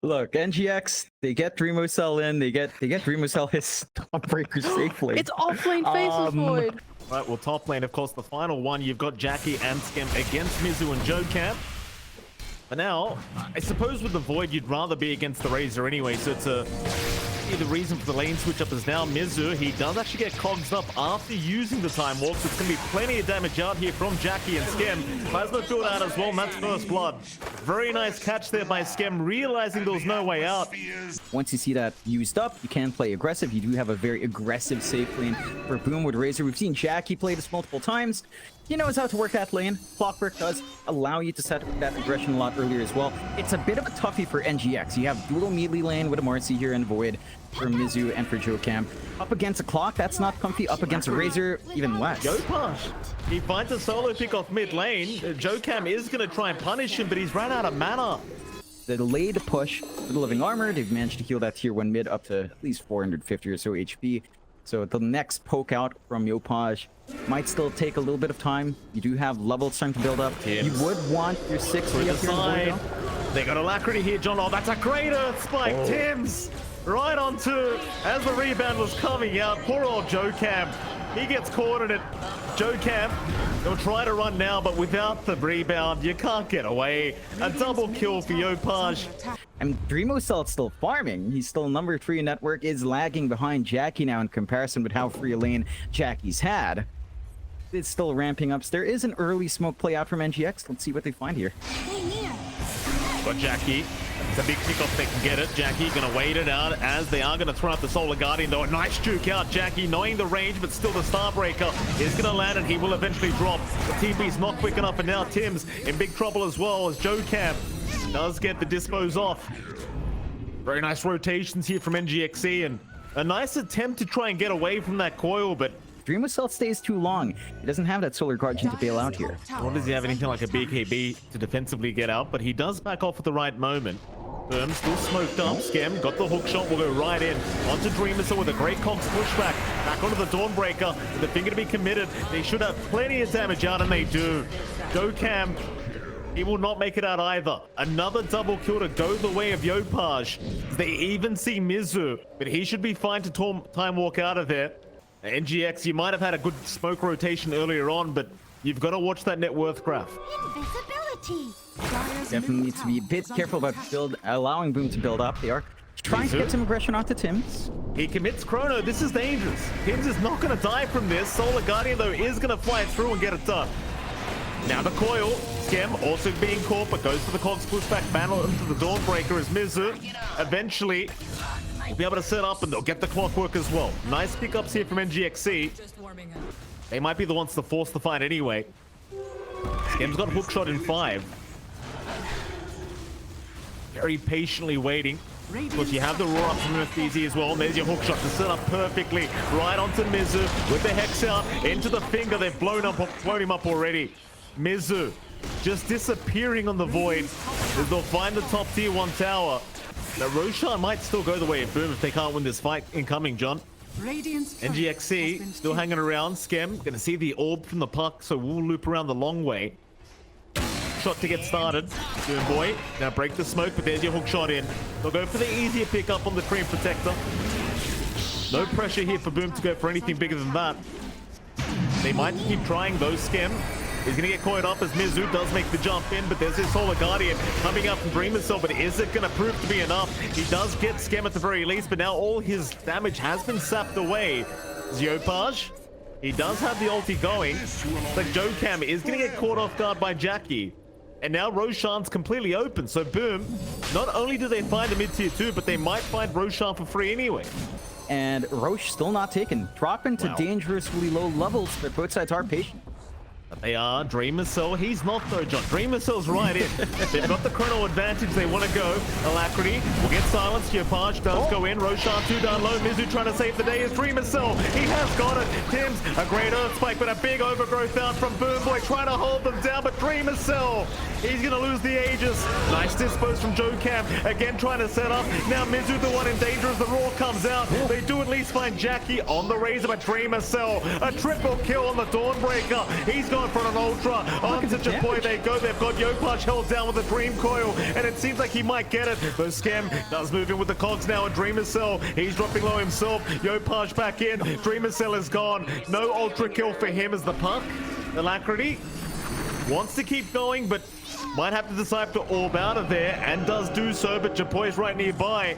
Look, NGX, they get Dreamo Cell in, they get Dreamo Cell his top breaker safely. It's offlane faceless void. Right, well, top lane, of course, the final one. You've got Jackie and Skem against Mizu and JoeCam. But now, I suppose with the Void, you'd rather be against the Razor anyway, so it's the reason for the lane switch up is now Mizu. He does actually get cogs up after using the Time Walk, so it's going to be plenty of damage out here from Jackie and Skem. Plasma field out as well, and that's first blood. Very nice catch there by Skem, realizing there was no way out. Once you see that used up, you can play aggressive. You do have a very aggressive safe lane for Boom with Razor. We've seen Jackie play this multiple times. He knows how to work that lane. Clockwork does allow you to set that aggression a lot earlier as well. It's a bit of a toughie for NGX. You have dual melee lane with a Marcy here and Void for Mizu and for JoeCam. Up against a Clock, that's not comfy. Up against a Razor, even less. Yopaj, he finds a solo pick off mid lane. JoeCam is going to try and punish him, but he's ran out of mana. The delayed push with the Living Armor, they've managed to heal that tier 1 mid up to at least 450 or so HP. So the next poke out from Yopaj might still take a little bit of time. You do have levels starting to build up. You would want your 60 up here. They got Alacrity here, John. Oh, that's a great Earth Spike. Tim's right onto as the rebound was coming out. Poor old JoeCam. He gets caught in it. JoeCam, he'll try to run now, but without the rebound, you can't get away. A double kill for Yopaj. And Dreamo Cell is still farming. He's still number 3 in network, is lagging behind Jackie now in comparison with how free a lane Jackie's had. It's still ramping up. So there is an early smoke play out from NGX. Let's see what they find here. Got Jackie. It's a big kickoff, they can get it. Jackie gonna wait it out as they are gonna throw out the Solar Guardian though. A nice juke out. Jackie knowing the range, but still the Starbreaker is gonna land and he will eventually drop. The TP's not quick enough, and now Tim's in big trouble as well as JoeCam does get the dispose off. Very nice rotations here from NGXE and a nice attempt to try and get away from that coil, but Dreamo Cell stays too long. He doesn't have that Solar Guardian to bail out here. Nor does he have anything like a BKB to defensively get out, but he does back off at the right moment. Boom, still smoked up. Skem got the hook shot, will go right in. Onto Dreamer with a great Cogs pushback. Back onto the Dawnbreaker with the finger to be committed. They should have plenty of damage out, and they do. JoeCam, he will not make it out either. Another double kill to go the way of Yopaj. They even see Mizu, but he should be fine to time walk out of there. NGX, you might have had a good smoke rotation earlier on, but you've got to watch that net worth graph. Invisibility. Definitely need to be a bit careful about allowing Boom to build up. They are trying to get some aggression onto Tim's. He commits Chrono. This is dangerous. Tim's is not going to die from this. Solar Guardian, though, is going to fly through and get it done. Now the coil. Skem also being caught, but goes for the Cogs pushback. Battle into the Dawnbreaker as Mizu eventually will be able to set up, and they'll get the Clockwork as well. Nice pickups here from NGXE. They might be the ones to force the fight anyway. Skem's got hookshot in 5. Very patiently waiting. Of course, you have the roar up from FBZ as well. And there's your hookshot to set up perfectly. Right onto Mizu with the Hex out into the finger. They've blown him up already. Mizu just disappearing on the Void as they'll find the top tier 1 tower. Now, Roshan might still go the way of Boom if they can't win this fight incoming, John. NGXE still hanging around. Skem gonna see the orb from the puck, so we'll loop around the long way. Shot to get started. Boom boy, now break the smoke, but there's your hook shot in. They'll go for the easier pickup on the Cream Protector. No pressure here for Boom to go for anything bigger than that. They might keep trying though. Skem is going to get caught up as Mizu does make the jump in, but there's his Solar Guardian coming up from Dreamer Cell, but is it going to prove to be enough? He does get Skem at the very least, but now all his damage has been sapped away. Yopaj, he does have the ulti going, but JoeCam is going to get caught off guard by Jackie. And now Roshan's completely open, so Boom, not only do they find a mid-tier 2, but they might find Roshan for free anyway. And Roche still not taken. Dropping to dangerously low levels, but both sides are patient. But they are. Dreamer Cell, he's not though, John. Dreamer Cell's right in. They've got the chrono advantage. They want to go. Alacrity will get silenced. Yopaj does go in. Roshan 2 down low. Mizu trying to save the day is Dreamer Cell. He has got it. Tim's a great Earth Spike, but a big overgrowth out from Boom Boy trying to hold them down. But Dreamer Cell, he's going to lose the Aegis. Nice dispose from JoeCam. Again trying to set up. Now Mizu the one in danger as the roar comes out. They do at least find Jackie on the Razor, but Dreamer Cell, a triple kill on the Dawnbreaker. He's got go in front of Ultra. Onto Japoy they go. They've got Yopaj held down with a Dream Coil, and it seems like he might get it. But Skem does move in with the cogs now, and Dreamer Cell, he's dropping low himself. Yopaj back in. Dreamer Cell is gone. No Ultra kill for him as the puck. Alacrity wants to keep going, but might have to decide to orb out of there, and does do so, but Japoy's right nearby.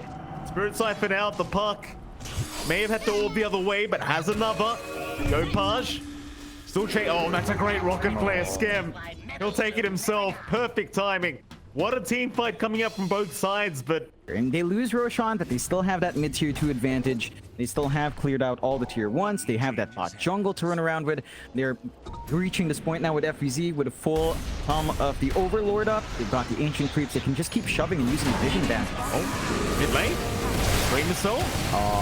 Spirit Siphon out, the puck. May have had to orb the other way, but has another. Yopaj still oh, that's a great rocket flare. Skem, he'll take it himself. Perfect timing. What a team fight coming up from both sides, but... And they lose Roshan, but they still have that mid-tier 2 advantage. They still have cleared out all the tier 1s. They have that bot jungle to run around with. They're reaching this point now with FVZ with a full palm of the Overlord up. They've got the Ancient Creeps. They can just keep shoving and using Vision Band. Oh, mid lane. Dreamer Cell.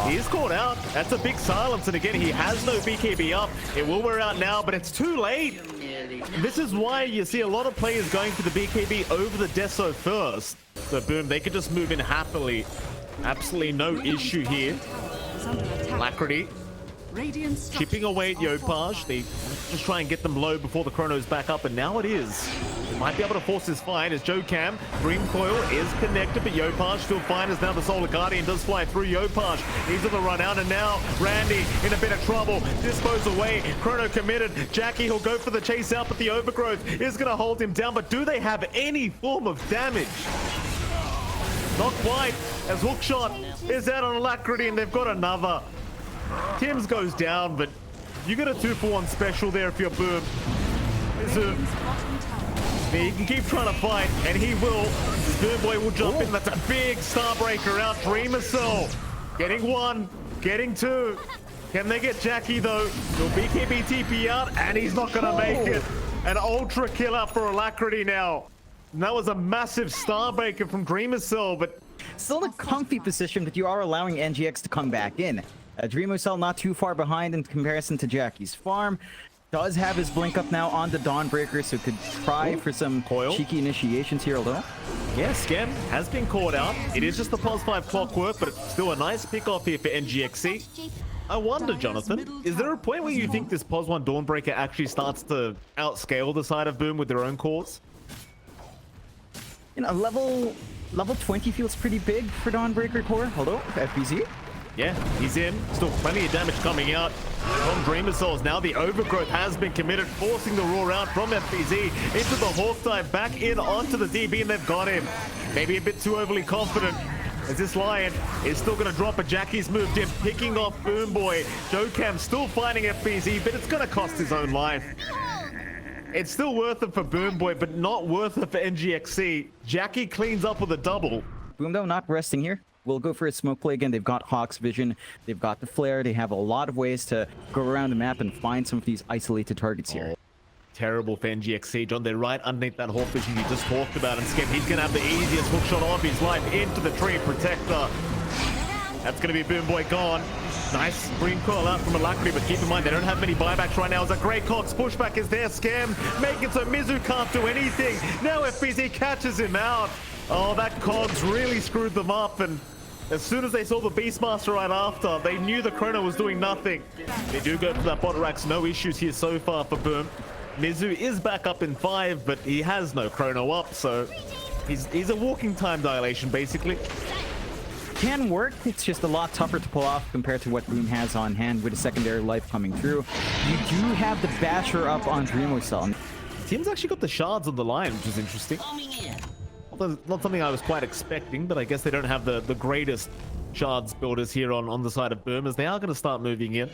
He is caught out. That's a big silence, and again, he has no BKB up. It will wear out now, but it's too late. This is why you see a lot of players going for the BKB over the Deso first. So boom, they could just move in happily. Absolutely no issue here. Alacrity chipping away at Yopaj. They just try and get them low before the chrono's back up, and now it is. Might be able to force this fight as Jokam. Dream Coil is connected, but Yopaj still fine as now the Solar Guardian does fly through Yopaj. He's on the run out, and now Randy in a bit of trouble. Dispose away. Chrono committed. Jackie, he'll go for the chase out, but the Overgrowth is going to hold him down. But do they have any form of damage? Not quite, as Hookshot is out on Alacrity, and they've got another. Tim's goes down, but you get a 2-for-1 special there if you're Boom. He can keep trying to fight, and he will. Boom Boy will jump in. That's a big Starbreaker out. Dreamer Cell getting 1, getting 2. Can they get Jackie though? Will BKB TP out, and he's not gonna make it. An ultra killer for Alacrity now. And that was a massive Starbreaker from Dreamer Cell, but still in a comfy position, but you are allowing NGX to come back in. Dreamer Cell not too far behind in comparison to Jackie's farm. Does have his blink up now on the Dawnbreaker, so could try for some cheeky initiations here, although. Yeah, Skem has been caught out. It is just the +5 clockwork, but it's still a nice pick off here for NGXC. I wonder, Jonathan, is there a point where you think this +1 Dawnbreaker actually starts to outscale the side of Boom with their own cores? You know, level 20 feels pretty big for Dawnbreaker core, although FBZ. Yeah, he's in. Still plenty of damage coming out from Dreamer Souls. Now the Overgrowth has been committed, forcing the roar out from FBZ into the Hawk Dive, back in onto the DB, and they've got him. Maybe a bit too overly confident, as this Lion is still going to drop, but Jackie's moved in, picking off Boom Boy. Jokam still fighting FBZ, but it's going to cost his own life. It's still worth it for Boom Boy, but not worth it for NGXC. Jackie cleans up with a double. Boom, though, not resting here. We'll go for a smoke play again. They've got Hawk's Vision. They've got the Flare. They have a lot of ways to go around the map and find some of these isolated targets here. Terrible for NGXC, John. They're right underneath that Hawk Vision you just talked about. And Skem, he's going to have the easiest hook shot of his life into the tree protector. That's going to be Boom Boy gone. Nice green call out from Alacrity, but keep in mind they don't have many buybacks right now. As a great Cox pushback is there. Skem making so Mizu can't do anything. Now FBZ catches him out. Oh, that Cogs really screwed them up, and as soon as they saw the Beastmaster right after, they knew the Chrono was doing nothing. They do go for that bot racks. No issues here so far for Boom. Mizu is back up in 5, but he has no Chrono up, so he's a walking time dilation, basically. Can work. It's just a lot tougher to pull off compared to what Boom has on hand with a secondary life coming through. You do have the Basher up on Dreamer Cell. Team's actually got the shards on the line, which is interesting. Not something I was quite expecting, but I guess they don't have the greatest shards builders here on the side of Boom, as they are going to start moving in.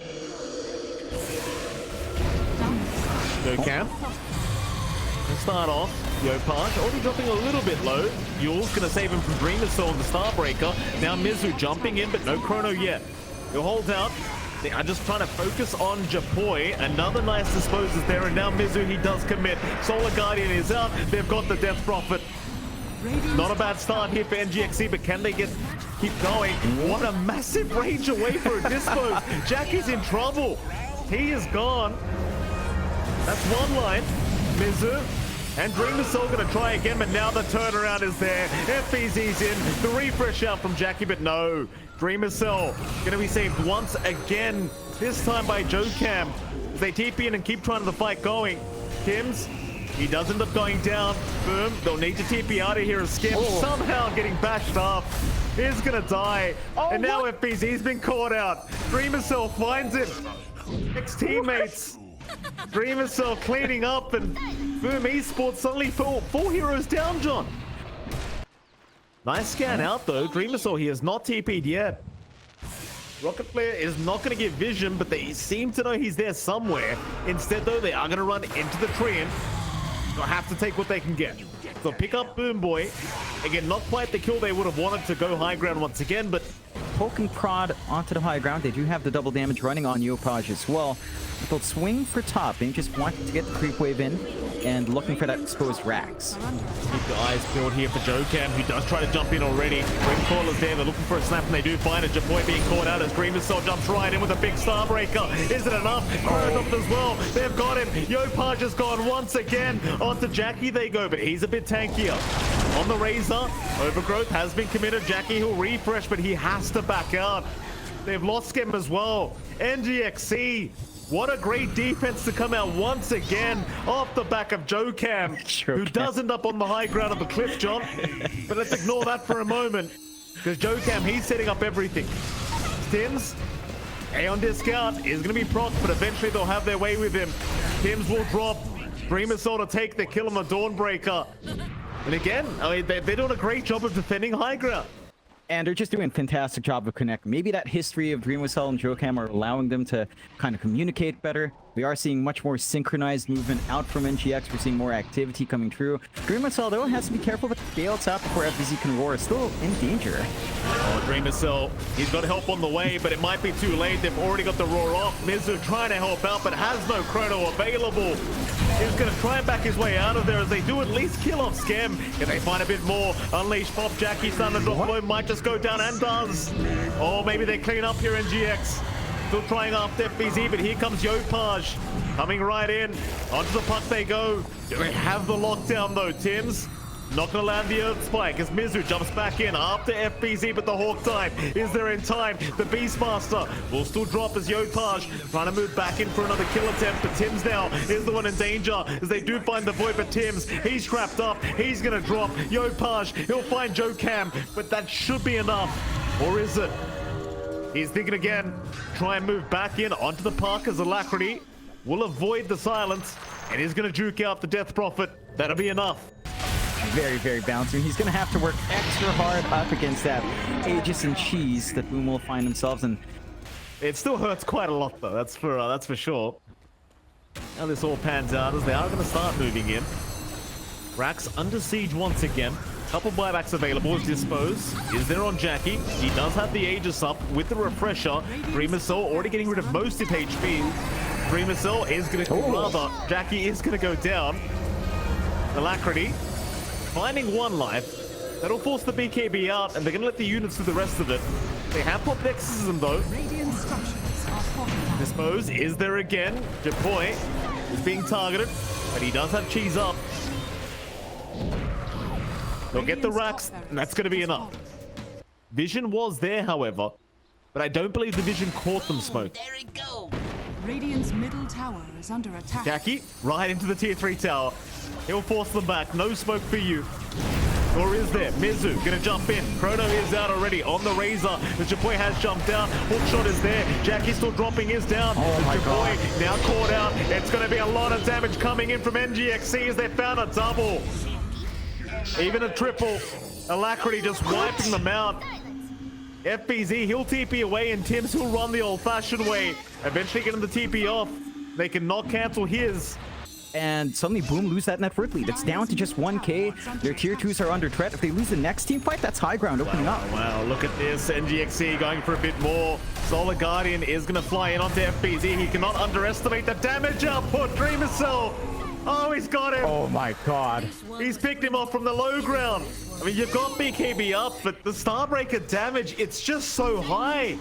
Jokam. Start off. Yopaj already dropping a little bit low. Yule's going to save him from Dreamer Soul on the Starbreaker. Now Mizu jumping in, but no Chrono yet. He'll hold out. They are just trying to focus on Japoy. Another nice dispose is there, and now Mizu, he does commit. Solar Guardian is out. They've got the Death Prophet. Not a bad start here for NGXC, but can they keep going? What a massive range away for a dispose. Jackie's in trouble. He is gone. That's one line. Mizu and Dreamer Soul going to try again, but now the turnaround is there. FBZ's in. The refresh out from Jackie, but no. Dreamer Soul going to be saved once again, this time by Jokam. As they TP in and keep trying to the fight going. Tims, he does end up going down. Boom, they'll need to TP out of here as Skim somehow getting bashed up. He's gonna die. And now FBZ's been caught out. Dreamercell finds him. Ex-teammates. Dreamercell cleaning up, and Boom Esports suddenly four heroes down, John. Nice scan out though. Dreamercell, he has not TP'd yet. Rocket Flare is not going to get vision, but they seem to know he's there somewhere. Instead though, they are going to run into the tree and they'll have to take what they can get. They'll pick up Boom Boy. Again, not quite the kill they would have wanted to go high ground once again, but poking prod onto the high ground. They do have the double damage running on Yopaj as well. But they'll swing for top. They just want to get the creep wave in and looking for that exposed racks. Keep the eyes peeled here for Jokam, who does try to jump in already. Ringcaller's there. They're looking for a snap, and they do find it. Japoy being caught out as Dreamercell jumps right in with a big Starbreaker. Is it enough? Crowned as well. They've got him. Yopaj has gone once again. Onto Jackie they go, but he's a bit tankier. On the Razor, Overgrowth has been committed. Jackie, he'll refresh, but he has to back out. They've lost him as well. NGXC, what a great defense to come out once again off the back of Jokam, who does end up on the high ground of the cliff, John. But let's ignore that for a moment, because Jokam, he's setting up everything. Tims, on discount, is going to be proc, but eventually they'll have their way with him. Tims will drop. Dreamercell to take the kill on the Dawnbreaker. And again, I mean, they're doing a great job of defending high ground. And they're just doing a fantastic job of connecting. Maybe that history of Dreamercell and Jokam are allowing them to kind of communicate better. We are seeing much more synchronized movement out from NGX. We're seeing more activity coming through. Dreamercell, though, has to be careful with the bail tap before FBZ can roar. Still in danger. Oh, Dreamercell, he's got help on the way, but it might be too late. They've already got the roar off. Mizu trying to help out, but has no chrono available. He's going to try and back his way out of there as they do at least kill off Scam. Can they find a bit more? Unleash Pop, Jackie, Thunder, drop below, might just go down and does. Oh, maybe they clean up here, NGX. Still trying after FBZ, but here comes Yopaj. Coming right in. Onto the puck they go. Do they have the lockdown though, Tims? Not going to land the Earth Spike as Mizu jumps back in after FBZ, but the Hawk Dive is there in time. The Beastmaster will still drop as Yopaj trying to move back in for another kill attempt, but Tims now is the one in danger as they do find the Void, but Tims, he's trapped up. He's going to drop. Yopaj, he'll find Jokam, but that should be enough. Or is it? He's thinking again. Try and move back in onto the park as Alacrity will avoid the silence, and he's going to juke out the Death Prophet. That'll be enough. Very, very bouncy. He's going to have to work extra hard up against that Aegis and Cheese that Boom will find themselves in. It still hurts quite a lot, though. That's for sure. Now this all pans out as they are going to start moving in. Rax under siege once again. Couple buybacks available. Dispose is there on Jackie. He does have the Aegis up with the refresher. Dreamercell already getting rid of most of HP. Dreamercell is going to, rather, Jackie is going to go down. Alacrity finding one life. That'll force the BKB out, and they're going to let the units do the rest of it. They have popped Exorcism though. Dispose is there again. Japoy is being targeted, but he does have Cheese up. They'll get the racks, and that's going to be enough. Vision was there, however, but I don't believe the vision caught them, Smoke. There it go. Radiant's middle tower is under attack. Jackie, right into the tier 3 tower. He'll force them back. No smoke for you. Or is there? Mizu gonna jump in. Chrono is out already on the Razor. The Japoy has jumped out. Hookshot is there. Jackie still dropping his down. Oh the my Japoy God. now caught out. It's gonna be a lot of damage coming in from NGXC as they found a double. Even a triple. Alacrity just wiping them out. FBZ, he'll TP away, and Tims, he'll run the old-fashioned way. Eventually getting the TP off. They can not cancel his. And suddenly Boom lose that net worth lead. It's down to just 1k. Their tier 2s are under threat. If they lose the next team fight, that's high ground opening up. Wow, look at this. NGXC going for a bit more. Solar Guardian is going to fly in onto FBZ. He cannot underestimate the damage output. Dreamercell. Oh, he's got him. Oh my God. He's picked him off from the low ground. I mean, you've got BKB up, but the Starbreaker damage, it's just so high.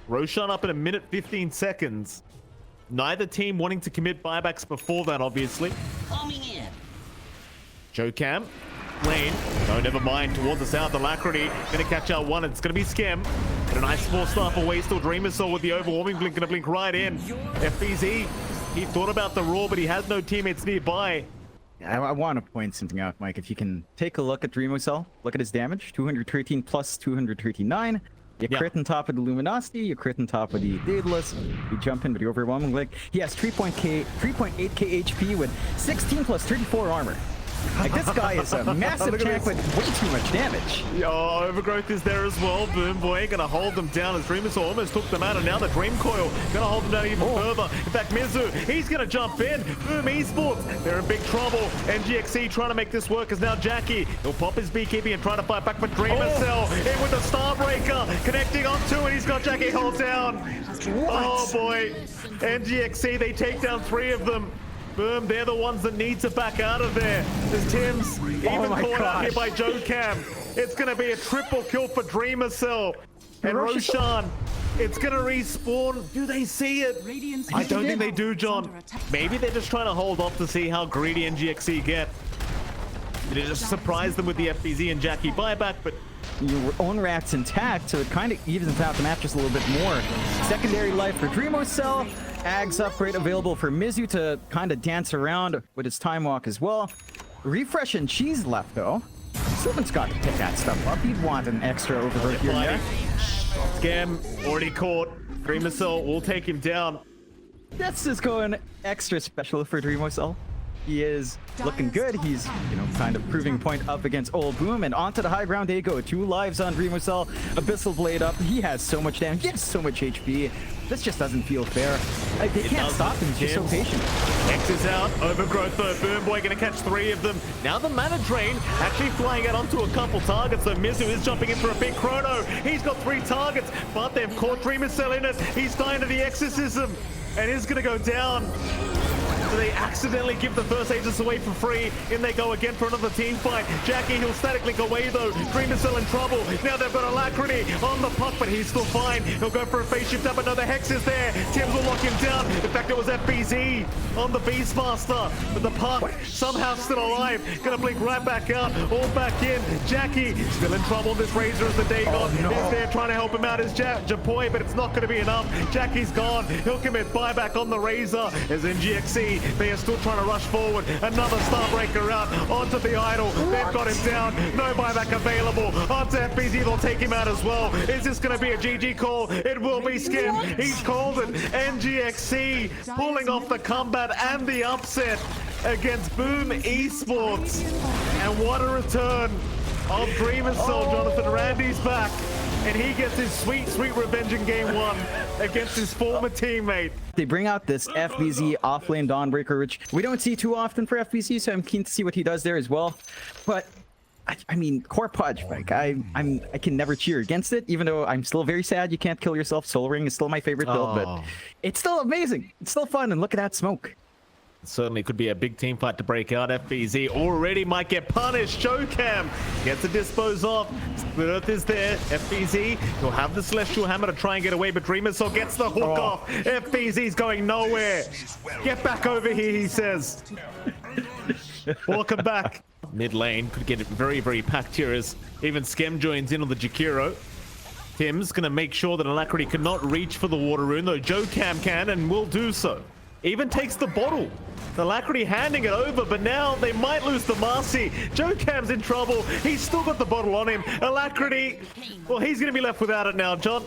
Roshan up in 1 minute 15 seconds. Neither team wanting to commit buybacks before that, obviously. Coming in. Jokam, lane. No, never mind. Towards the south, Alacrity. Gonna catch out one. It's gonna be Skem. But a nice small staff away. Still Dreamercell with the overwhelming blink. Gonna blink right in. FBZ He thought about the roar, but he has no teammates nearby. I want to point something out, Mike. If you can take a look at Dreamocell, look at his damage, 213 plus 239. You crit on top of the Luminosity, you crit on top of the Daedalus, you jump in with the Overwhelming Leg. He has 3.8k HP with 16 plus 34 armor. Like, this guy is a massive tank with way too much damage. Oh, Overgrowth is there as well. Boom Boy gonna hold them down as Dreamers almost took them out, and now the Dream Coil gonna hold them down even further. In fact, Mizu, he's gonna jump in. Boom Esports, they're in big trouble. NGXC trying to make this work as now Jackie. He'll pop his beekeeping and try to fight back, but Dreamer Cell in with the Starbreaker, connecting onto it. He's got Jackie held down. Oh boy, NGXC, they take down 3 of them. Boom, they're the ones that need to back out of there. There's Tim's even caught out here by Joe Cam. It's going to be a triple kill for Dreamer Cell. And Roshan, it's going to respawn. Do they see it? I don't think they do, John. Maybe they're just trying to hold off to see how greedy NGXC get. They just surprise them with the FBZ and Jackie buyback, but your own rat's intact, so it kind of evens out the map just a little bit more. Secondary life for Dreamocell. Ags upgrade available for Mizu to kind of dance around with his time walk as well. Refresh and cheese left though. Sylvan's got to pick that stuff up. He'd want an extra overgrowth here and there. Scam already caught. Dreamocell will take him down. That's just going extra special for Dreamocell. He is looking good. He's, you know, kind of proving point up against Old Boom, and onto the high ground they go. 2 lives on Dreamocell. Abyssal Blade up. He has so much damage. He has so much HP. This just doesn't feel fair. Like, they can't stop him. He's just so patient. X is out. Overgrowth though. Boom Boy gonna catch 3 of them. Now the mana drain actually flying out onto a couple targets. So Mizu is jumping in for a big chrono. He's got 3 targets, but they've caught Dreamocell in it. He's dying to the exorcism, and is gonna go down. So they accidentally give the first Aegis away for free. In they go again for another team fight. Jackie, he'll static link away though. Dreamocell in trouble. Now they've got Alacrity on the puck, but he's still fine. He'll go for a phase shift up. Another Hex is there. Tims will lock him down. In fact, it was FBZ on the Beastmaster. But the puck somehow still alive. Gonna blink right back out. All back in. Jackie still in trouble. This Razor as the day gone. Is there trying to help him out is Japoy, but it's not going to be enough. Jackie's gone. He'll commit buyback on the Razor as NGXC. They are still trying to rush forward. Another Starbreaker out onto the Idol. They've got him down. No buyback available. Onto FBZ, they'll take him out as well. Is this going to be a GG call? It will be Skim. He's called it. NGXC pulling off the combat and the upset against Boom Esports. And what a return of Dreamocell. Jonathan Randy's back, and he gets his sweet, sweet revenge in game 1 against his former teammate. They bring out this FBZ offlane Dawnbreaker, which we don't see too often for FBZ, so I'm keen to see what he does there as well. But I mean, Core Pudge, like I can never cheer against it, even though I'm still very sad you can't kill yourself. Soul Ring is still my favorite build, but it's still amazing. It's still fun, and look at that smoke. Certainly could be a big team fight to break out. FBZ already might get punished. Jocam gets to dispose off. Earth is there. FBZ, he'll have the Celestial Hammer to try and get away, but Dreamocell gets the hook off. FBZ's going nowhere. Get back over here, he says. Welcome back. Mid lane could get it very, very packed here as even Skem joins in on the Jakiro. Tim's going to make sure that Alacrity cannot reach for the Water Rune, though Jocam can and will do so. Even takes the bottle. Alacrity handing it over, but now they might lose the Marcy. Jocam's in trouble. He's still got the bottle on him. Alacrity, well, he's going to be left without it now, John.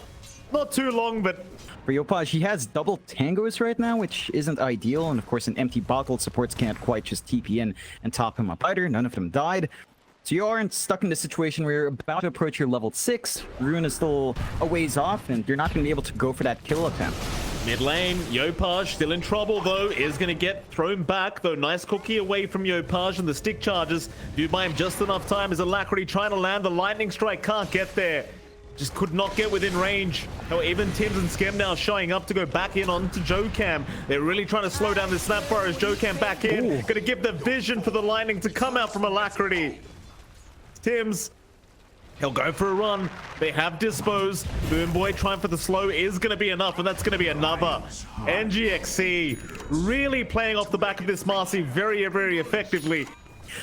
Not too long, but... For Yopaj, he has double tangos right now, which isn't ideal. And of course, an empty bottle, supports can't quite just TP in and top him up either. None of them died. So you aren't stuck in the situation where you're about to approach your level 6. Rune is still a ways off, and you're not going to be able to go for that kill attempt. Mid lane, Yopaj still in trouble though, is going to get thrown back, though nice cookie away from Yopaj, and the stick charges do buy him just enough time as Alacrity trying to land the lightning strike, can't get there. Just could not get within range. Now even Tims and Skem now showing up to go back in onto Jocam. They're really trying to slow down the Snapfire as Jocam back in. Going to give the vision for the lightning to come out from Alacrity. Tims, he'll go for a run. They have dispose. Boom Boy trying for the slow is going to be enough, and that's going to be another. NGXC really playing off the back of this Marcy very, very effectively.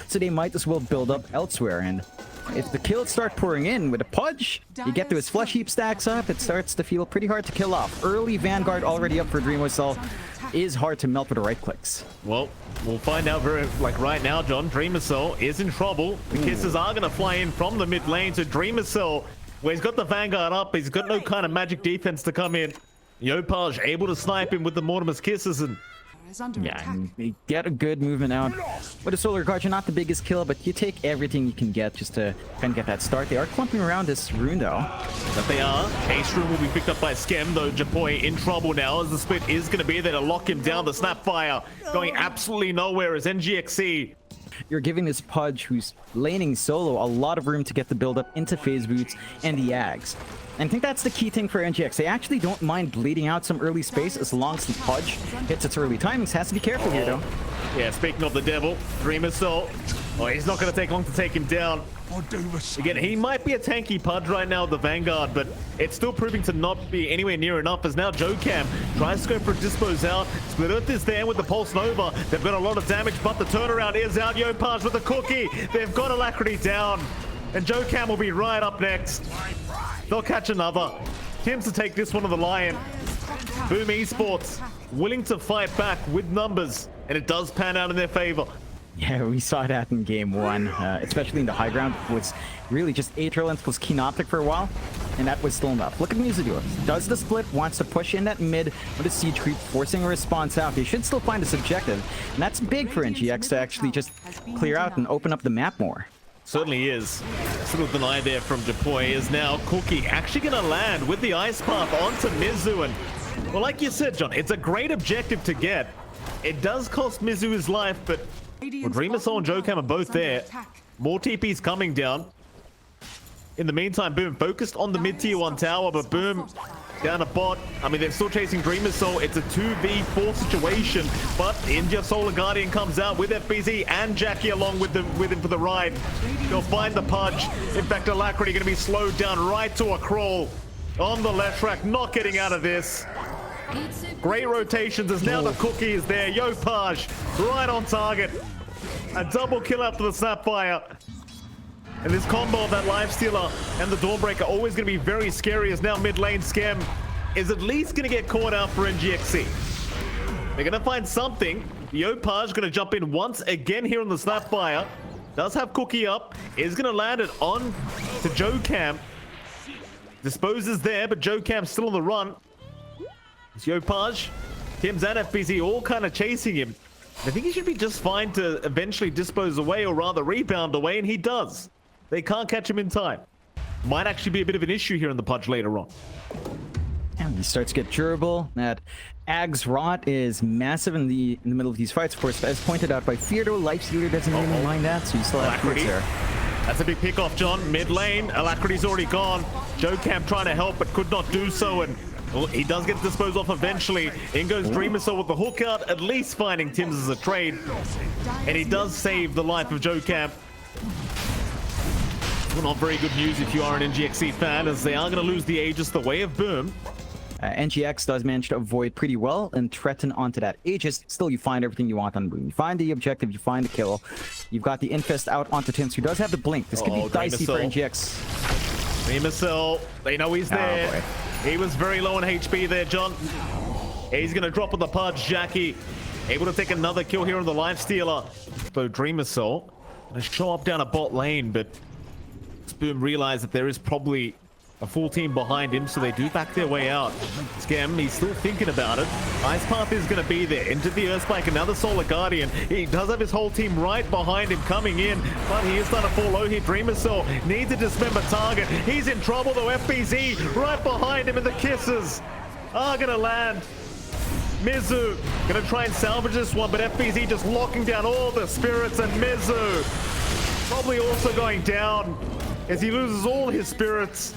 So they might as well build up elsewhere, and if the kills start pouring in with a Pudge, you get those flesh heap stacks up, it starts to feel pretty hard to kill off. Early Vanguard already up for Dreamocell. is hard to melt with the right clicks. Well, we'll find out right now, John. Dreamercell is in trouble. The kisses are going to fly in from the mid lane. So Dreamercell, where he's got the Vanguard up, he's got no kind of magic defense to come in. Yopaj able to snipe him with the Mortimer's kisses, and and you get a good movement out. With a Solar Guard, you're not the biggest kill, but you take everything you can get just to kind of get that start. They are clumping around this rune, though. But they are. Ace rune will be picked up by Skem, though. Japoi in trouble now, as the split is going to be there to lock him down. The Snapfire going absolutely nowhere as NGXC. You're giving this Pudge, who's laning solo, a lot of room to get the build-up into phase boots and the Ags. And I think that's the key thing for NGX. They actually don't mind bleeding out some early space as long as the Pudge hits its early timings. Has to be careful here, though. Yeah, speaking of the devil, Dreamercell. Oh, he's not going to take long to take him down. Again, he might be a tanky Pudge right now with the Vanguard, but it's still proving to not be anywhere near enough, as now JoeCam tries to go for a dispose out. Split Earth is there with the Pulse Nova. They've got a lot of damage, but the turnaround is out. Yopaj with the cookie. They've got Alacrity down, and JoeCam will be right up next. They'll catch another. Tim's to take this one to the Lion. Boom Esports willing to fight back with numbers, and it does pan out in their favor. Yeah, we saw that in game one, especially in the high ground. It was really just Aether Lens plus Keen Optic for a while, and that was still enough. Look at Mizudu. Does the split, wants to push in that mid with a siege creep, forcing a response out. They should still find this objective, and that's big for NGX to actually just clear out and open up the map more. Certainly is. Little deny there from Japoi, is now Cookie actually going to land with the Ice Path onto Mizu. And, well, like you said, John, it's a great objective to get. It does cost Mizu his life, but Dreamercell and JoeCam are both there. More TP's coming down. In the meantime, Boom focused on the mid-tier 1 tower, but Boom down a bot. I mean, they're still chasing Dreamercell. It's a 2v4 situation, but India Solar Guardian comes out with FBZ and Jackie along with him for the ride. They'll find the Pudge. In fact, Alacrity going to be slowed down right to a crawl on the left track, not getting out of this. Great rotations as now the Cookie is there. Yopaj right on target. A double kill after the Snapfire. And this combo of that Lifestealer and the Dawnbreaker always going to be very scary, as now mid lane Skem is at least going to get caught out for NGXC. They're going to find something. Yopaj going to jump in once again here on the Snapfire. Does have Cookie up. Is going to land it on to JoeCam. Disposes there, but JoeCam still on the run. It's Yopaj, Tim's and FBZ all kind of chasing him. I think he should be just fine to eventually dispose away, or rather rebound away, and he does. They can't catch him in time. Might actually be a bit of an issue here in the Pudge later on. And he starts to get durable. That Ag's Rot is massive in the middle of these fights. Of course, as pointed out by Feardo, Lifestealer doesn't really mind that, so you still have Alacrity there. That's a big pick off, John. Mid lane, Alacrity's already gone. JoeCam trying to help, but could not do so, and well, he does get disposed off eventually. In goes Dreamercell with the hook out, at least finding Tim's as a trade. And he does save the life of JoeCam. Well, not very good news if you are an NGXC fan, as they are going to lose the Aegis the way of Boom. NGX does manage to avoid pretty well and threaten onto that Aegis. Still, you find everything you want on Boom. You find the objective, you find the kill. You've got the Infest out onto Tim's, who does have the blink. This could be dicey for NGX. Dreamercell, they know he's there. He was very low on HP there, John. He's going to drop with the Pudge. Jackie able to take another kill here on the Lifestealer. So Dreamercell going to show up down a bot lane, but Boom realized that there is probably a full team behind him, so they do back their way out. Skem, he's still thinking about it. Ice Path is going to be there. Into the Earthspike, another Solar Guardian. He does have his whole team right behind him coming in, but he is starting to fall low here. Dreamercell needs to dismember target. He's in trouble though. FBZ right behind him, and the kisses are going to land. Mizu going to try and salvage this one, but FBZ just locking down all the spirits, and Mizu probably also going down as he loses all his spirits.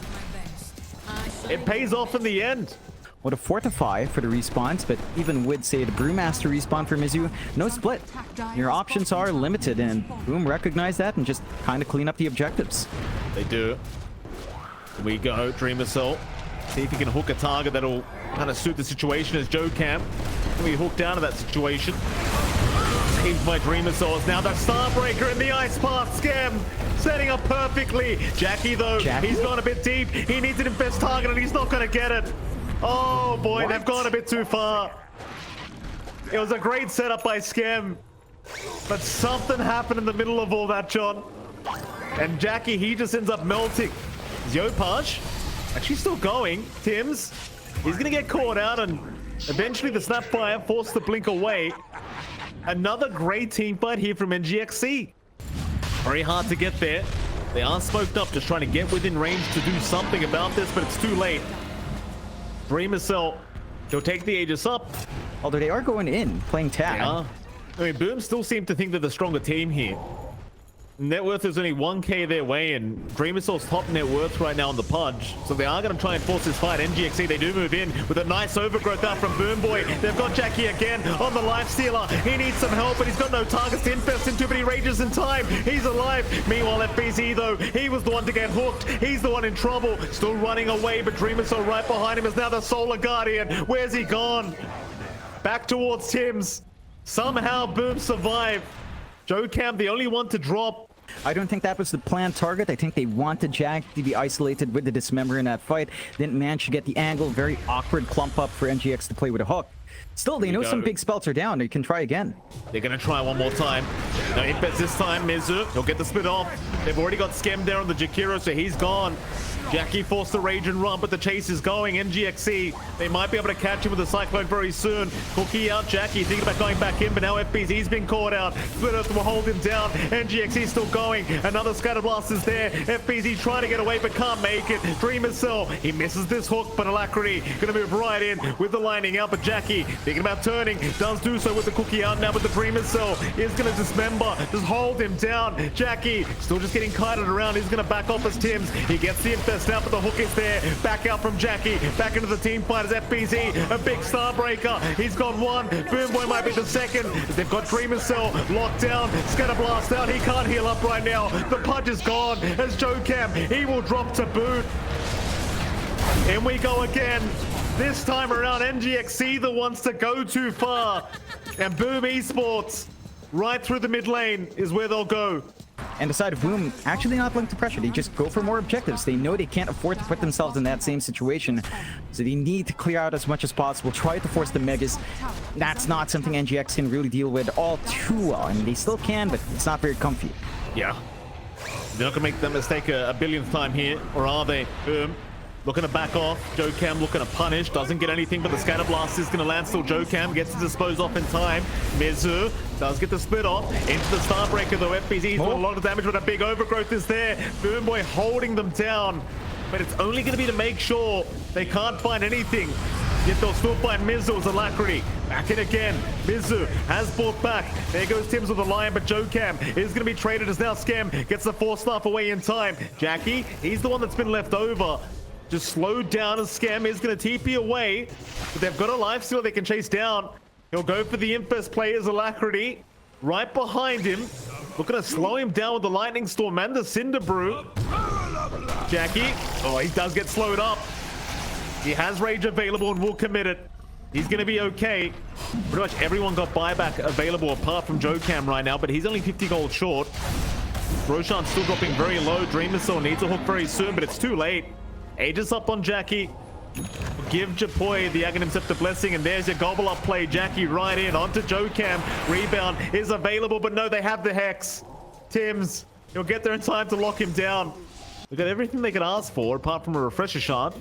It pays off in the end. What a fortify for the respawns, but even with, say, the Brewmaster respawn for Mizu, no split. Your options are limited, and Boom recognized that and just kind of clean up the objectives. They do. Here we go, Dreamercell. See if he can hook a target that'll kind of suit the situation as JoeCam. Can we hook down to that situation? Saved by Dreamercell. Now the Starbreaker in the Ice Path. Skem setting up perfectly. Jackie, though, he's gone a bit deep. He needs an Infest target, and he's not going to get it. Oh, boy, they've gone a bit too far. It was a great setup by Scam, but something happened in the middle of all that, John. And Jackie, he just ends up melting. Yopaj actually still going. Tims, he's gonna get caught out, and eventually the Snapfire forced the blink away. Another great team fight here from NGXC. Very hard to get there. They are smoked up, just trying to get within range to do something about this, but it's too late. Dreamer Cell, he'll take the Aegis up. Although they are going in, playing tag. Yeah. I mean, Boom still seem to think they're the stronger team here. Net worth is only 1k their way, and Dreamer Cell's top net worth right now on the Pudge. So they are going to try and force this fight. NGXC, they do move in with a nice overgrowth out from Boom Boy. They've got Jackie again on the Life Stealer. He needs some help, but he's got no targets to infest into, but he rages in time. He's alive. Meanwhile, FBZ, though, he was the one to get hooked. He's the one in trouble. Still running away, but Dreamer Cell right behind him is now the Solar Guardian. Where's he gone? Back towards Tims. Somehow Boom survived. Joe Cam, the only one to drop. I don't think that was the planned target. I think they wanted Jack to be isolated with the Dismember in that fight. Didn't manage to get the angle. Very awkward clump up for NGX to play with a hook. Still, they know some big spells are down. They can try again. They're going to try one more time. No impets this time. Mizu, he'll get the split off. They've already got Skem there on the Jakiro, so he's gone. Jackie forced the rage and run, but the chase is going. NGXC, they might be able to catch him with a Cyclone very soon. Cookie out, Jackie thinking about going back in, but now FBZ's been caught out. Split Earth will hold him down. NGXC still going. Another Scatter Blast is there. FBZ trying to get away, but can't make it. Dreamer Cell, he misses this hook, but Alacrity going to move right in with the lining out, but Jackie thinking about turning, does do so with the Cookie out now, but the Dreamer Cell is going to Dismember, just hold him down. Jackie still just getting kited around. He's going to back off as Tims. He gets the infest out, but the hook is there. Back out from Jackie. Back into the team fight as FBZ. A big Starbreaker. He's got one. Boom Boy might be the second. They've got Dreamer Cell locked down. Scatter Blast out. He can't heal up right now. The Pudge is gone as Joe Cam. He will drop to boot. In we go again. This time around, NGXC the ones to go too far. And Boom Esports, right through the mid lane is where they'll go. And the side of Boom actually not willing to pressure. They just go for more objectives. They know they can't afford to put themselves in that same situation. So they need to clear out as much as possible. Try to force the Megas. That's not something NGX can really deal with all too well. I mean, they still can, but it's not very comfy. Yeah. They're not going to make that mistake a billionth time here, or are they? Boom. Looking to back off. Joe Cam looking to punish. Doesn't get anything, but the Scatter Blast is going to land still. Joe Cam gets to dispose off in time. Mizu does get the split off. Into the Starbreaker, though. FBZ's doing a lot of damage, but a big overgrowth is there. Boom Boy holding them down. But it's only going to be to make sure they can't find anything. Yet they'll still find Mizu as Alacrity. Back in again. Mizu has brought back. There goes Tims with the Lion, but Joe Cam is going to be traded as now Skem gets the 4-staff away in time. Jackie, he's the one that's been left over. Just slowed down as Scam is going to TP away, but they've got a life steal they can chase down. He'll go for the Infest player's Alacrity. Right behind him. Looking to slow him down with the Lightning Storm and the Cinder Brew. Jackie, oh, he does get slowed up. He has Rage available and will commit it. He's going to be okay. Pretty much everyone got buyback available apart from Joe Cam right now, but he's only 50 gold short. Roshan's still dropping very low. Dreamer Cell needs a hook very soon, but it's too late. Aegis up on Jackie. Give Japoy the Aghanim Scepter Blessing, and there's your gobble up play. Jackie right in onto Joe Cam. Rebound is available, but no, they have the Hex. Tims, he'll get there in time to lock him down. They've got everything they could ask for apart from a Refresher Shard.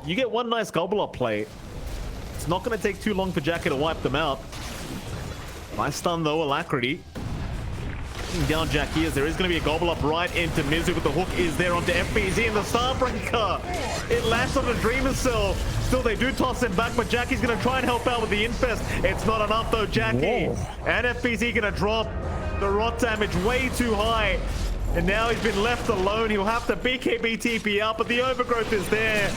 You get one nice gobble up play. It's not going to take too long for Jackie to wipe them out. Nice stun though, Alacrity. Down Jackie as there is going to be a gobble up right into Mizu, but the hook is there onto FBZ and the Starbreaker. It lands on the Dreamer Cell. Still, they do toss him back, but Jackie's going to try and help out with the Infest. It's not enough though, Jackie. Whoa. And FBZ going to drop the rot damage way too high. And now he's been left alone. He'll have to BKB TP out, but the overgrowth is there.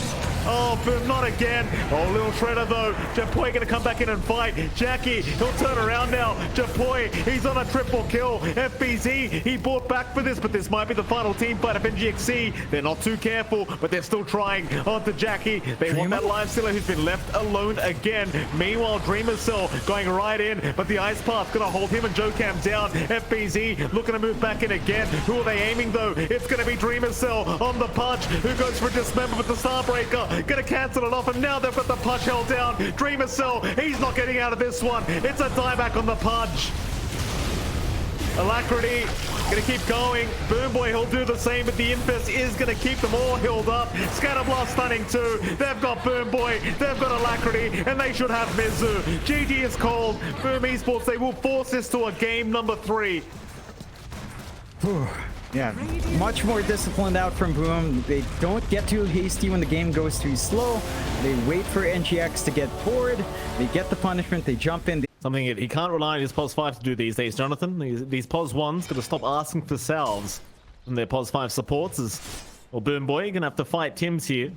Oh, Boom, not again. Oh, little Shredder, though. Japoy going to come back in and fight. Jackie, he'll turn around now. Japoy, he's on a triple kill. FBZ, he bought back for this, but this might be the final team fight of NGXC. They're not too careful, but they're still trying onto Jackie. They want that live stealer who's been left alone again. Meanwhile, Dreamer Cell going right in, but the Ice Path going to hold him and Joe Cam down. FBZ looking to move back in again. Who are they aiming, though? It's going to be Dreamer Cell on the punch, who goes for Dismember with the Starbreaker. gonna cancel it off, and now they've got the Pudge held down. Dreamer Cell, he's not getting out of this one. It's a dieback on the Pudge. Alacrity gonna keep going. Boom Boy, he'll do the same, but the Infest is gonna keep them all healed up. Scatterblast stunning too. They've got Boom Boy, they've got Alacrity, and they should have Mizu. GG is called. Boom Esports, they will force this to a game number 3. Yeah, much more disciplined out from Boom. They don't get too hasty when the game goes too slow. They wait for NGX to get bored. They get the punishment, they jump in. Something that he can't rely on his POS 5 to do these days, Jonathan. These POS 1s got to stop asking for salves from their POS 5 supports. Well, Boom Boy, you're going to have to fight Tim's here.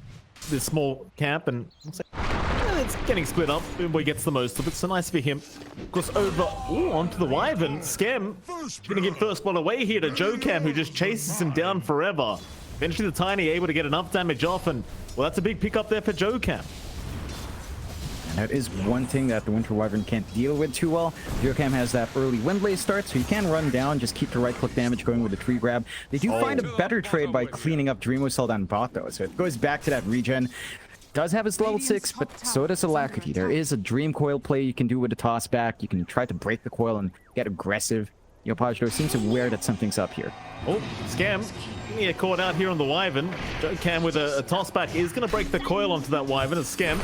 This small camp, and it's getting split up. Boom Boy gets the most of it, so nice for him. Of course, over onto the Wyvern. Skem going to give first blood away here to Jocam, who just chases him down forever. Eventually, the Tiny able to get enough damage off, and well, that's a big pick up there for Jocam. That is one thing that the Winter Wyvern can't deal with too well. Jocam has that early Windblaze start, so he can run down, just keep the right-click damage going with the tree grab. They do find a better trade by cleaning up Dreamo Cell down bot, though, so it goes back to that regen. Does have his level 6, but so does Alacrity. There is a Dream Coil play you can do with a toss back. You can try to break the coil and get aggressive. Pajdo seems aware that something's up here. Oh, Scam. Yeah, caught out here on the Wyvern. Jocam with a toss back is going to break the coil onto that Wyvern. As Scam,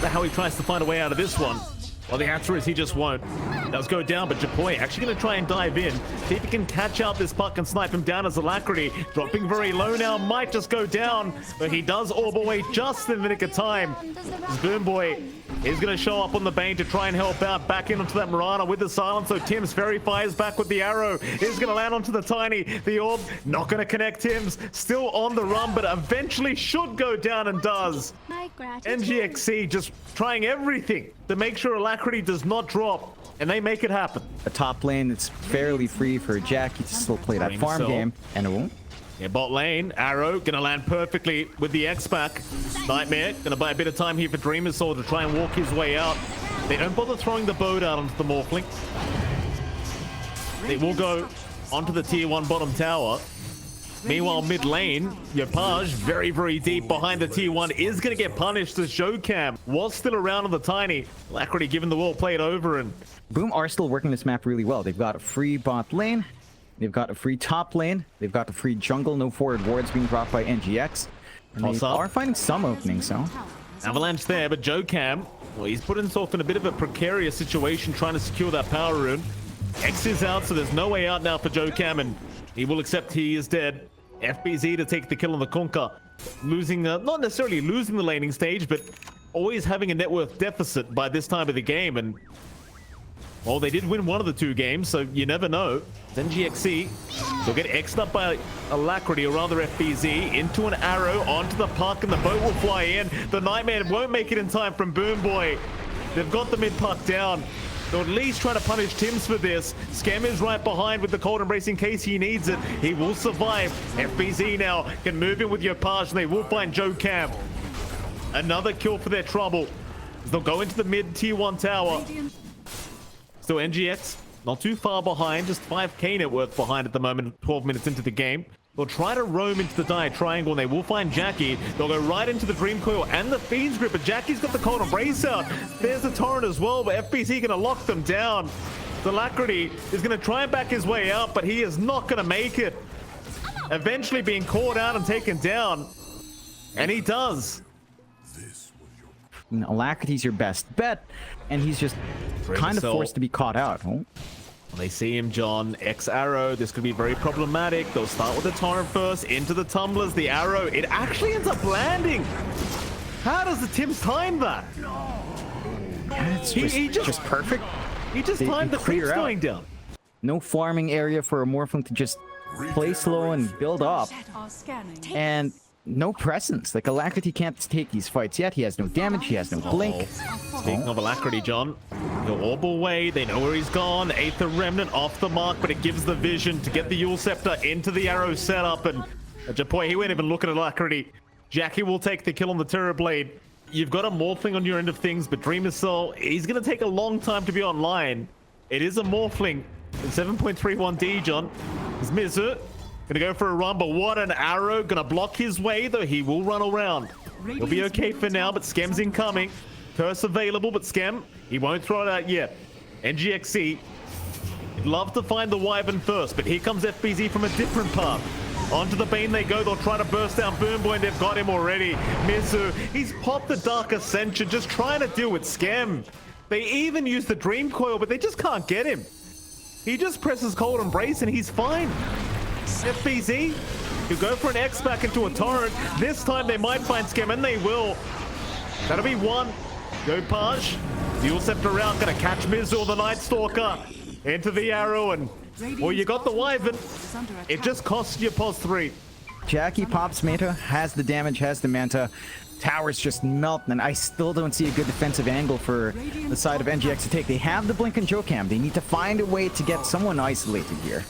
that's how he tries to find a way out of this one. Well, the answer is he just won't. Does go down, but Japoy actually going to try and dive in. See if he can catch out this puck and snipe him down as Alacrity. Dropping very low now, might just go down, but he does orb away just in the nick of time. This Boom Boy is going to show up on the Bane to try and help out. Back in onto that Mirana with the silence, so Tim's Fairy fires back with the arrow. Is going to land onto the Tiny. The orb not going to connect. Tim's still on the run, but eventually should go down and does. NGXC just trying everything to make sure Alacrity does not drop, and they make it happen. The top lane, it's fairly free for Jackie to still play that farm game, and it won't. Yeah, bot lane, Arrow gonna land perfectly with the X-Pack. Nightmare gonna buy a bit of time here for Dreamer Soul to try and walk his way out. They don't bother throwing the boat out onto the Morphling. They will go onto the tier 1 bottom tower. Meanwhile, mid lane, Yopaj, very, very deep behind the tier 1, is going to get punished as Jocam was still around on the Tiny. Alacrity given the wall played over, and Boom are still working this map really well. They've got a free bot lane, they've got a free top lane, they've got a free jungle, no forward wards being dropped by NGX. And they are finding some openings, so. Avalanche there, but Jocam, well, he's put himself in a bit of a precarious situation trying to secure that power rune. X is out, so there's no way out now for Jocam, and he will accept he is dead. FBZ to take the kill on the Kunkka. Losing, not necessarily losing the laning stage, but always having a net worth deficit by this time of the game. And, well, they did win one of the 2 games, so you never know. NGXC, they'll get X'd up by Alacrity, or rather FBZ, into an arrow, onto the puck, and the boat will fly in. The Nightmare won't make it in time from Boom Boy. They've got the mid puck down. They'll at least try to punish Tims for this. Scam is right behind with the cold embrace in case he needs it. He will survive. FBZ now can move in with Yopaj, and they will find Jocam. Another kill for their trouble. They'll go into the mid tier 1 tower. Still NGX, not too far behind, just 5k net worth behind at the moment, 12 minutes into the game. They'll try to roam into the dire triangle, and they will find Jackie. They'll go right into the Dream Coil and the Fiend's Grip, but Jackie's got the cold embrace out. There's the Torrent as well, but FBC gonna lock them down. Alacrity is gonna try and back his way out, but he is not gonna make it. Eventually being caught out and taken down, and he does. Alacrity's your best bet, and he's just kind of forced to be caught out. Oh. They see him, John. X arrow. This could be very problematic. They'll start with the Torrent first, into the tumblers, the arrow. It actually ends up landing. How does the Tims time that? Yeah, it's just perfect. He just timed the creeps going down. No farming area for a Morphling to just play slow and build up. And no presence. Like, Alacrity can't take these fights yet. He has no damage. He has no blink. Speaking of Alacrity, John, he'll orb away. They know where he's gone. Aether Remnant off the mark, but it gives the vision to get the Yule Scepter into the arrow setup. And Japoy, he won't even look at Alacrity. Jackie will take the kill on the Terror Blade. You've got a Morphling on your end of things, but Dreamer Soul, he's going to take a long time to be online. It is a Morphling. 7.31D, John. It's Mizu. Gonna go for a run, but what an arrow. Gonna block his way, though he will run around. He'll be okay for now, but Skem's incoming. Curse available, but Skem, he won't throw it out yet. NGXC, he'd love to find the Wyvern first, but here comes FBZ from a different path. Onto the Bane they go. They'll try to burst down Boom Boy, and they've got him already. Mizu, he's popped the Dark Ascension, just trying to deal with Skem. They even use the Dream Coil, but they just can't get him. He just presses Cold Embrace, and he's fine. FBZ, he'll go for an X back into a Torrent. This time they might find Skem, and they will. That'll be one. Yopaj, Dual Scepter out, gonna catch Mizu, the Night Stalker, into the arrow, and well, you got the Wyvern. It just costs you pos 3. Jackie pops Meta, has the damage, has the Manta. Tower's just melting, and I still don't see a good defensive angle for the side of NGX to take. They have the Blink and Jokam. They need to find a way to get someone isolated here.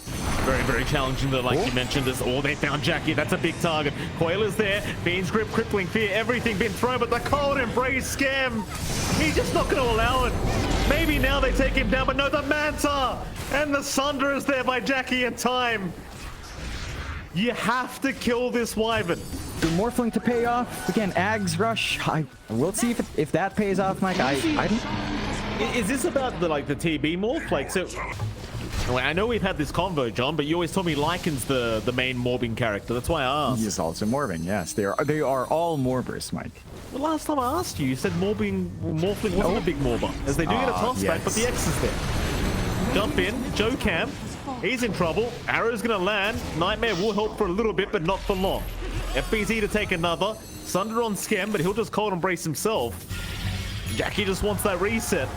Very, very challenging, though, like you mentioned. They found Jackie. That's a big target. Coil is there. Fiend's Grip, Crippling Fear, everything been thrown, but the Cold Embrace Skem. He's just not going to allow it. Maybe now they take him down, but no, the Manta! And the Sunder is there by Jackie in time. You have to kill this Wyvern. The Morphling to pay off. Again, Ags Rush. We'll see if that pays off, Mike. I don't... Is this about the TB morph? Like, so... I know we've had this convo, John, but you always told me Lycan's the main morbing character. That's why I asked. He is also morbing, yes. They are all morbers, Mike. The last time I asked you, you said Morphling wasn't a big morber. As they do get a toss back, but the X is there. Jump in, Jokam. He's in trouble. Arrow's gonna land. Nightmare will help for a little bit, but not for long. FBZ to take another. Sunder on Skem, but he'll just Cold Embrace himself. Jackie just wants that reset.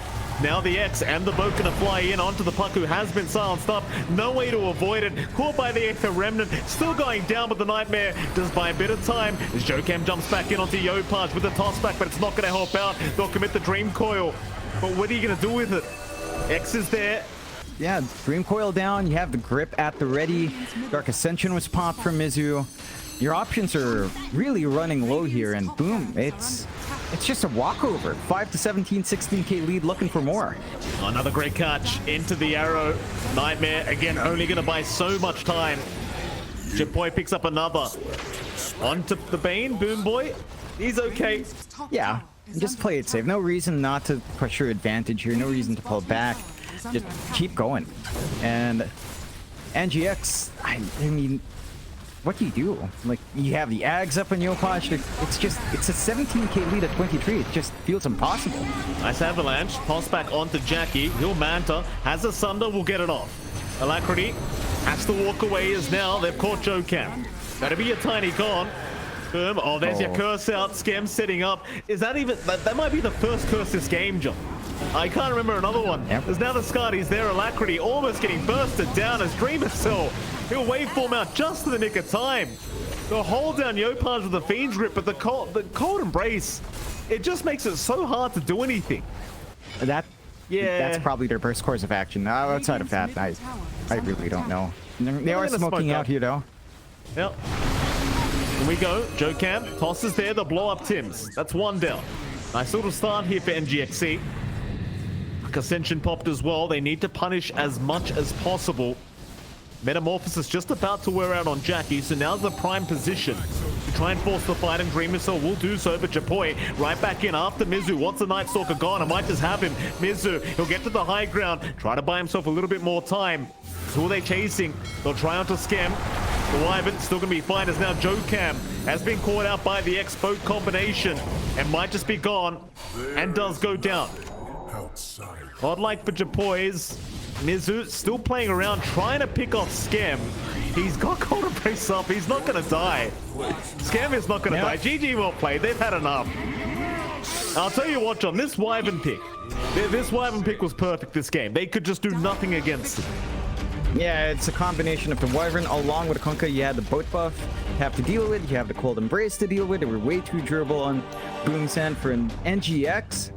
Now the X and the boat gonna fly in onto the Puck, who has been silenced up. No way to avoid it. Caught by the Aether Remnant. Still going down, but the Nightmare does buy a bit of time. As Jokam jumps back in onto Yopaj with the toss back, but it's not gonna help out. They'll commit the Dream Coil. But what are you gonna do with it? X is there. Yeah, Dream Coil down. You have the Grip at the ready. Dark Ascension was popped from Mizu. Your options are really running low here, and boom, it's just a walkover. 5 to 17, 16k lead, looking for more. Another great catch into the arrow. Nightmare, again, only going to buy so much time. Jipoy picks up another. Onto the Bane, Boom Boy. He's okay. Yeah, just play it safe. No reason not to push your advantage here. No reason to pull back. Just keep going. And NGX, I mean, what do you do? Like, you have the Ags up in Yopaj. It's a 17k lead at 23. It just feels impossible. Nice avalanche. Toss back onto Jackie. He'll Manta. Has a Sunder. Will get it off. Alacrity has to walk away as now they've caught Jokam. That'll be a tiny con. Boom. Oh, there's your curse out. Skem setting up. Is that even... That might be the first curse this game, John. I can't remember another one. Yep. There's now the Scardy's there. Alacrity almost getting bursted down as Dreamer Cell. He'll waveform out just in the nick of time. They'll hold down Yopaj with the Fiend's Grip, but the Cold Embrace, it just makes it so hard to do anything. That's probably their first course of action. Outside of that, I really don't know. They are smoking out here, though. Yep. Here we go. Jokam tosses there. The blow up Tims. That's one down. Nice little start here for NGXC. Ascension popped as well. They need to punish as much as possible. Metamorphosis just about to wear out on Jackie, so now's the prime position to try and force the fight, and Dream Missile will do so, but Jipoy right back in after Mizu. Wants the Night Stalker gone? I might just have him. Mizu, he'll get to the high ground, try to buy himself a little bit more time. Who are they chasing? They'll try onto Skem. The Wyvern still going to be fine, as now Jokam has been caught out by the X-Boat combination and might just be gone, and does go down. Godlike for Jipoy's. Mizu still playing around, trying to pick off Skem. He's got Cold Embrace up. He's not going to die. Skem is not going to die. GG well played. They've had enough. I'll tell you what, John. This Wyvern pick was perfect this game. They could just do nothing against it. Yeah, it's a combination of the Wyvern along with Kunkka. You had the boat buff you have to deal with. You have the Cold Embrace to deal with. They were way too durable on Boom's end for an NGX.